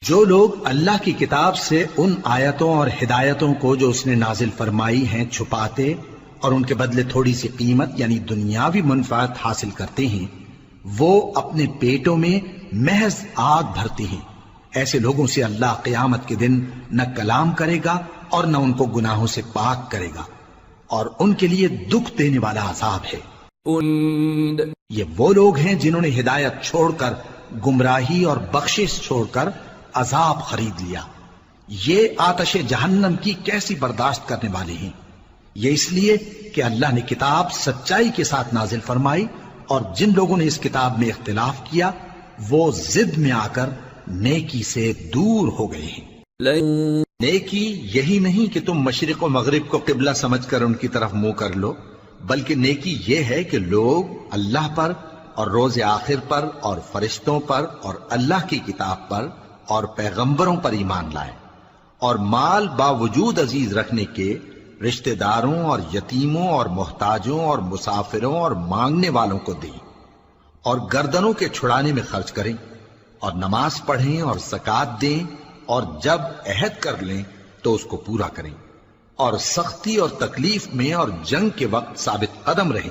جو لوگ اللہ کی کتاب سے ان آیتوں اور ہدایتوں کو جو اس نے نازل فرمائی ہیں چھپاتے اور ان کے بدلے تھوڑی سی قیمت یعنی دنیاوی منفعت حاصل کرتے ہیں، وہ اپنے پیٹوں میں محض آگ بھرتے ہیں۔ ایسے لوگوں سے اللہ قیامت کے دن نہ کلام کرے گا اور نہ ان کو گناہوں سے پاک کرے گا، اور ان کے لیے دکھ دینے والا عذاب ہے۔ یہ وہ لوگ ہیں جنہوں نے ہدایت چھوڑ کر گمراہی اور بخشش چھوڑ کر عذاب خرید لیا۔ یہ آتش جہنم کی کیسی برداشت کرنے والے ہیں۔ یہ اس لیے کہ اللہ نے کتاب سچائی کے ساتھ نازل فرمائی، اور جن لوگوں نے اس کتاب میں اختلاف کیا وہ ضد میں آ کر نیکی سے دور ہو گئے ہیں۔ نیکی یہی نہیں کہ تم مشرق و مغرب کو قبلہ سمجھ کر ان کی طرف منہ کر لو، بلکہ نیکی یہ ہے کہ لوگ اللہ پر اور روز آخر پر اور فرشتوں پر اور اللہ کی کتاب پر اور پیغمبروں پر ایمان لائیں، اور مال باوجود عزیز رکھنے کے رشتہ داروں اور یتیموں اور محتاجوں اور مسافروں اور مانگنے والوں کو دیں، اور گردنوں کے چھڑانے میں خرچ کریں، اور نماز پڑھیں اور زکوٰۃ دیں، اور جب عہد کر لیں تو اس کو پورا کریں، اور سختی اور تکلیف میں اور جنگ کے وقت ثابت قدم رہیں۔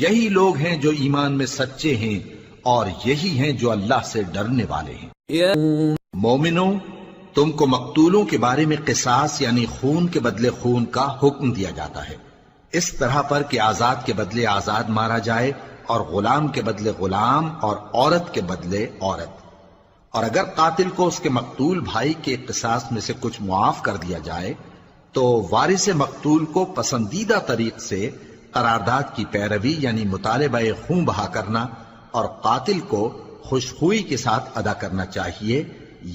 یہی لوگ ہیں جو ایمان میں سچے ہیں، اور یہی ہیں جو اللہ سے ڈرنے والے ہیں۔ مومنوں، تم کو مقتولوں کے بارے میں قصاص یعنی خون کے بدلے خون کا حکم دیا جاتا ہے، اس طرح پر کہ آزاد کے بدلے آزاد مارا جائے، اور غلام کے بدلے غلام، اور عورت کے بدلے عورت۔ اور اگر قاتل کو اس کے مقتول بھائی کے قصاص میں سے کچھ معاف کر دیا جائے تو وارث مقتول کو پسندیدہ طریق سے قرارداد کی پیروی یعنی مطالبہ خون بہا کرنا اور قاتل کو خوشخوئی کے ساتھ ادا کرنا چاہیے۔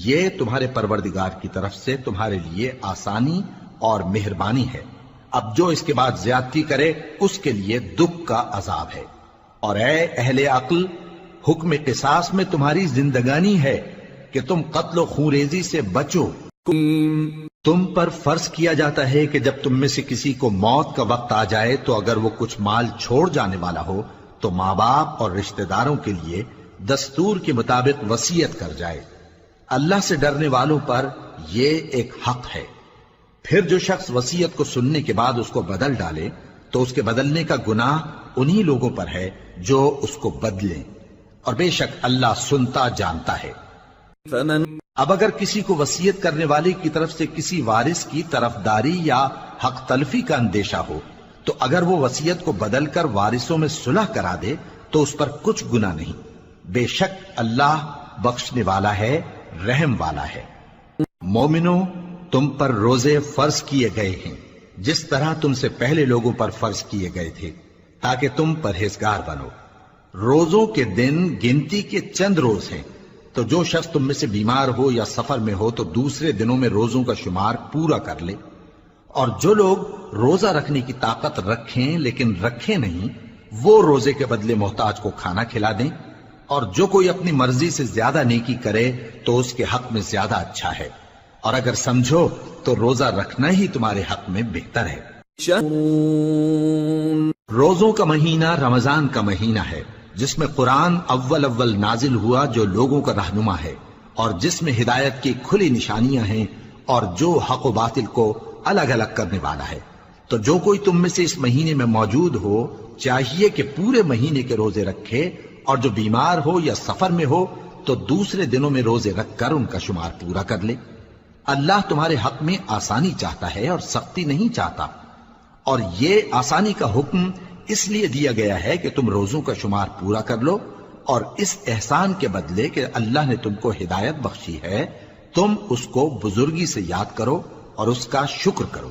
یہ تمہارے پروردگار کی طرف سے تمہارے لیے آسانی اور مہربانی ہے۔ اب جو اس کے بعد زیادتی کرے اس کے لیے دکھ کا عذاب ہے۔ اور اے اہل عقل، حکم قصاص میں تمہاری زندگانی ہے کہ تم قتل و خونریزی سے بچو۔ تم پر فرض کیا جاتا ہے کہ جب تم میں سے کسی کو موت کا وقت آ جائے تو اگر وہ کچھ مال چھوڑ جانے والا ہو تو ماں باپ اور رشتہ داروں کے لیے دستور کے مطابق وصیت کر جائے۔ اللہ سے ڈرنے والوں پر یہ ایک حق ہے۔ پھر جو شخص وصیت کو سننے کے بعد اس کو بدل ڈالے تو اس کے بدلنے کا گناہ انہی لوگوں پر ہے جو اس کو بدلیں، اور بے شک اللہ سنتا جانتا ہے۔ اب اگر کسی کو وصیت کرنے والے کی طرف سے کسی وارث کی طرفداری یا حق تلفی کا اندیشہ ہو تو اگر وہ وصیت کو بدل کر وارثوں میں صلح کرا دے تو اس پر کچھ گناہ نہیں، بے شک اللہ بخشنے والا ہے، رحم والا ہے۔ مومنوں، تم پر روزے فرض کیے گئے ہیں جس طرح تم سے پہلے لوگوں پر فرض کیے گئے تھے تاکہ تم پرہیزگار بنو۔ روزوں کے دن گنتی کے چند روز ہیں، تو جو شخص تم میں سے بیمار ہو یا سفر میں ہو تو دوسرے دنوں میں روزوں کا شمار پورا کر لے۔ اور جو لوگ روزہ رکھنے کی طاقت رکھیں لیکن رکھیں نہیں، وہ روزے کے بدلے محتاج کو کھانا کھلا دیں۔ اور جو کوئی اپنی مرضی سے زیادہ نیکی کرے تو اس کے حق میں زیادہ اچھا ہے، اور اگر سمجھو تو روزہ رکھنا ہی تمہارے حق میں بہتر ہے۔ روزوں کا مہینہ رمضان کا مہینہ ہے جس میں قرآن اول نازل ہوا، جو لوگوں کا رہنما ہے اور جس میں ہدایت کی کھلی نشانیاں ہیں اور جو حق و باطل کو الگ الگ کرنے والا ہے۔ تو جو کوئی تم میں سے اس مہینے میں موجود ہو چاہیے کہ پورے مہینے کے روزے رکھے، اور جو بیمار ہو یا سفر میں ہو تو دوسرے دنوں میں روزے رکھ کر ان کا شمار پورا کر لے۔ اللہ تمہارے حق میں آسانی چاہتا ہے اور سختی نہیں چاہتا، اور یہ آسانی کا حکم اس لیے دیا گیا ہے کہ تم روزوں کا شمار پورا کر لو، اور اس احسان کے بدلے کہ اللہ نے تم کو ہدایت بخشی ہے تم اس کو بزرگی سے یاد کرو اور اس کا شکر کرو۔